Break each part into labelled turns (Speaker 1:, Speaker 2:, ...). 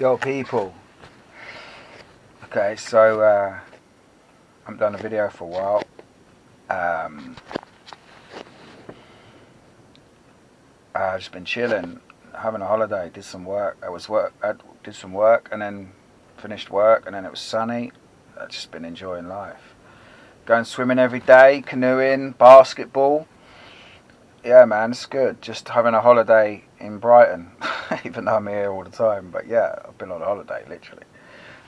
Speaker 1: Yo, people. Okay, so I haven't done a video for a while. I've just been chilling, having a holiday. Did some work. I did some work and then finished work, and then it was sunny. I've just been enjoying life. Going swimming every day, canoeing, basketball. Yeah, man, it's good. Just having a holiday in Brighton, even though I'm here all the time. But yeah, I've been on a holiday, literally.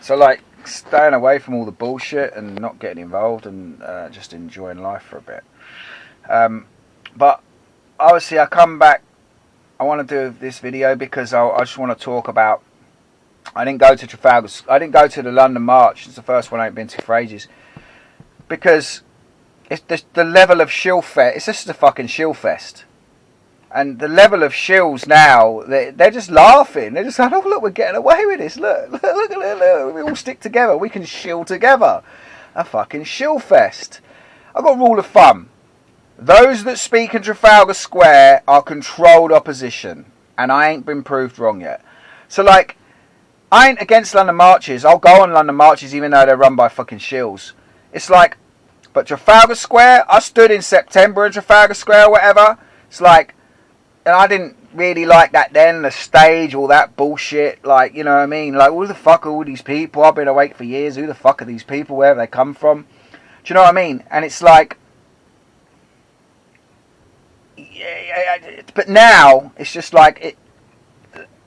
Speaker 1: So like, staying away from all the bullshit and not getting involved, and just enjoying life for a bit. But obviously, I come back. I want to do this video because I just want to talk about. I didn't go to Trafalgar. I didn't go to the London March. It's the first one I ain't been to for ages. Because it's the level of Shillfest. It's just a fucking Shillfest. And the level of shills now, they're just laughing. They're just like, oh, look, we're getting away with this. Look. We all stick together. We can shill together. A fucking Shillfest. I've got a rule of thumb. Those that speak in Trafalgar Square are controlled opposition. And I ain't been proved wrong yet. So, like, I ain't against London marches. I'll go on London marches even though they're run by fucking shills. It's like, but Trafalgar Square, I stood in September in Trafalgar Square or whatever. It's like, and I didn't really like that then, the stage, all that bullshit. Like, you know what I mean? Like, who the fuck are all these people? I've been awake for years. Who the fuck are these people? Where have they come from? Do you know what I mean? And it's like, yeah, but now it's just like,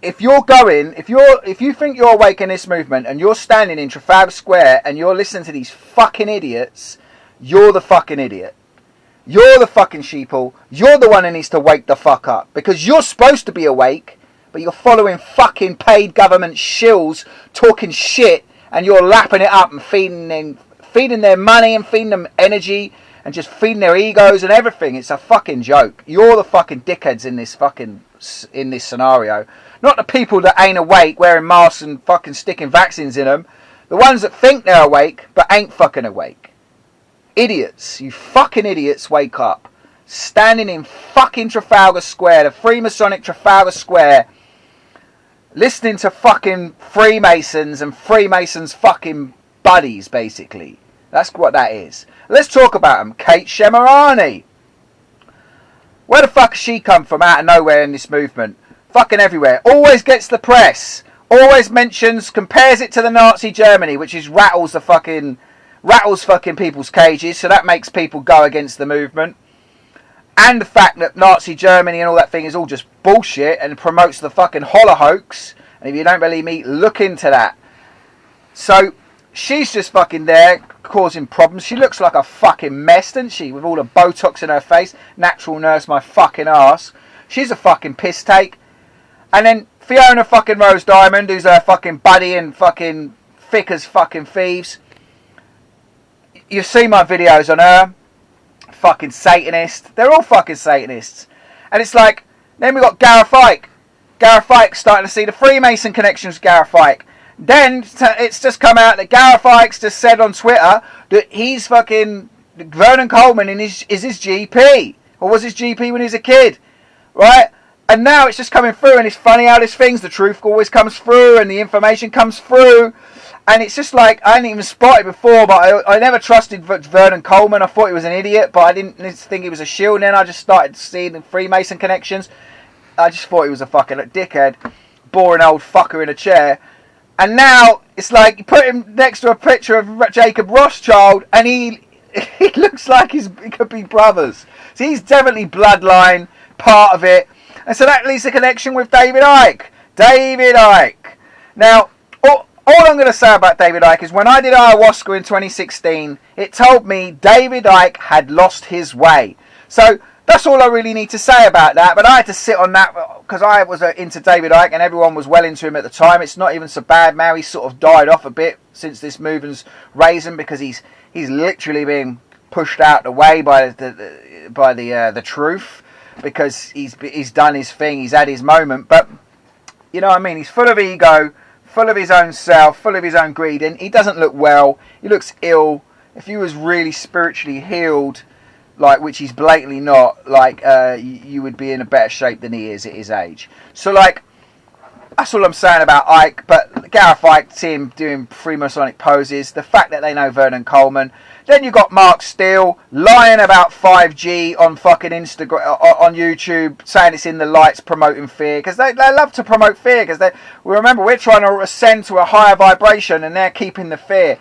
Speaker 1: if you're going, if you think you're awake in this movement and you're standing in Trafalgar Square and you're listening to these fucking idiots, you're the fucking idiot. You're the fucking sheeple. You're the one who needs to wake the fuck up. Because you're supposed to be awake, but you're following fucking paid government shills talking shit, and you're lapping it up and feeding their money and feeding them energy and just feeding their egos and everything. It's a fucking joke. You're the fucking dickheads in this scenario. Not the people that ain't awake, wearing masks and fucking sticking vaccines in them. The ones that think they're awake, but ain't fucking awake. Idiots. You fucking idiots, wake up. Standing in fucking Trafalgar Square, the Freemasonic Trafalgar Square, listening to fucking Freemasons and Freemasons fucking buddies, basically. That's what that is. Let's talk about them. Kate Shemirani. Where the fuck has she come from out of nowhere in this movement? Fucking everywhere. Always gets the press. Always mentions, compares it to the Nazi Germany, which is rattles fucking people's cages. So that makes people go against the movement. And the fact that Nazi Germany and all that thing is all just bullshit and promotes the fucking holocaust. And if you don't believe me, look into that. So she's just fucking there causing problems. She looks like a fucking mess, doesn't she? With all the Botox in her face. Natural nurse my fucking ass. She's a fucking piss take. And then Fiona fucking Rose Diamond, who's her fucking buddy and fucking thick as fucking thieves. You've seen my videos on her. Fucking Satanist. They're all fucking Satanists. And it's like, then we got Gareth Ike. Gareth Ike starting to see the Freemason connections with Gareth Ike. Then it's just come out that Gareth Ike's just said on Twitter that he's fucking Vernon Coleman is his GP. Or was his GP when he was a kid. Right? And now it's just coming through, and it's funny how this thing's, the truth always comes through and the information comes through. And it's just like, I hadn't even spotted before, but I never trusted Vernon Coleman. I thought he was an idiot, but I didn't think he was a shill. And then I just started seeing the Freemason connections. I just thought he was a fucking dickhead, boring old fucker in a chair. And now it's like, you put him next to a picture of Jacob Rothschild, and he looks like he could be brothers. So he's definitely bloodline, part of it. And so that leads to connection with David Icke. David Icke. Now, all I'm going to say about David Icke is when I did ayahuasca in 2016, it told me David Icke had lost his way. So that's all I really need to say about that. But I had to sit on that because I was into David Icke and everyone was well into him at the time. It's not even so bad now. He's sort of died off a bit since this movement's raising because he's literally being pushed out the way by the truth. Because he's done his thing, he's had his moment, but you know what I mean, he's full of ego, full of his own self, full of his own greed, and he doesn't look well, he looks ill. If he was really spiritually healed, like, which he's blatantly not, like, you would be in a better shape than he is at his age. So, like, That's all I'm saying about Ike. But Gareth Ike, see him doing Freemasonic poses. The fact that they know Vernon Coleman. Then you got Mark Steele lying about 5G on fucking Instagram, on YouTube, saying it's in the lights, promoting fear, because they love to promote fear. Because remember, we're trying to ascend to a higher vibration, and they're keeping the fear.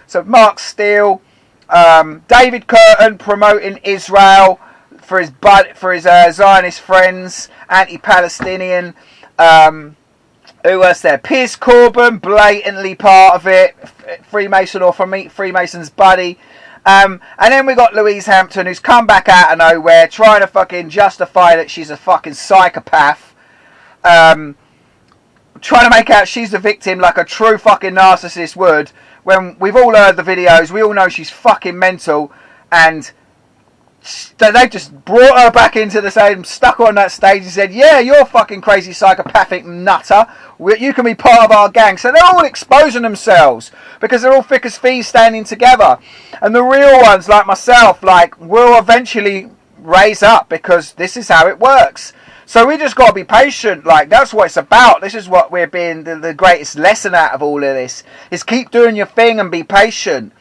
Speaker 1: So Mark Steele, David Curtin promoting Israel for his Zionist friends, anti-Palestinian. Who else there? Piers Corbyn, blatantly part of it, Freemason or Freemason's buddy. And then we got Louise Hampton, who's come back out of nowhere, trying to fucking justify that she's a fucking psychopath. Trying to make out she's the victim like a true fucking narcissist would. When we've all heard the videos, we all know she's fucking mental. And they just brought her back into the same, stuck her on that stage and said, yeah, you're a fucking crazy psychopathic nutter, you can be part of our gang. So they're all exposing themselves because they're all thick as thieves standing together. And the real ones like myself, like, will eventually raise up because this is how it works. So we just got to be patient. Like, that's what it's about. This is what we're being the greatest lesson out of all of this, is keep doing your thing and be patient.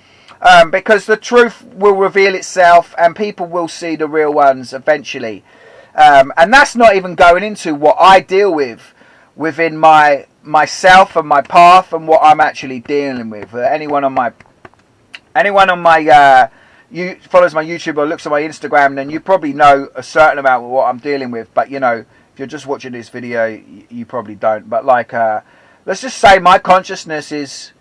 Speaker 1: Because the truth will reveal itself and people will see the real ones eventually. And that's not even going into what I deal with within myself and my path and what I'm actually dealing with. Anyone on my follows my YouTube or looks at my Instagram, then you probably know a certain amount of what I'm dealing with. But you know, if you're just watching this video, you probably don't. But like, let's just say my consciousness is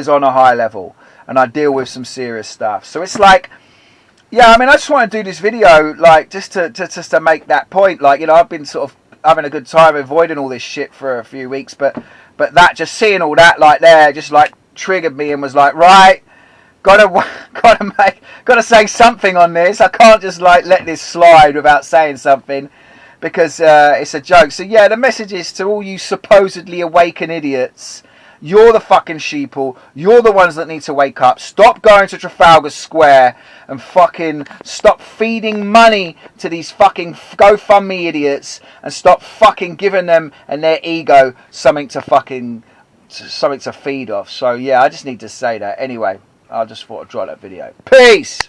Speaker 1: on a high level. And I deal with some serious stuff. So it's like, yeah, I mean, I just want to do this video, like, just to make that point. Like, you know, I've been sort of having a good time avoiding all this shit for a few weeks, but that, just seeing all that, like, there, just like triggered me and was like, right, gotta say something on this. I can't just like let this slide without saying something, because it's a joke. So yeah, the message is to all you supposedly awakened idiots. You're the fucking sheeple. You're the ones that need to wake up. Stop going to Trafalgar Square and fucking stop feeding money to these fucking GoFundMe idiots, and stop fucking giving them and their ego something to feed off. So yeah, I just need to say that. Anyway, I just thought I'd draw that video. Peace!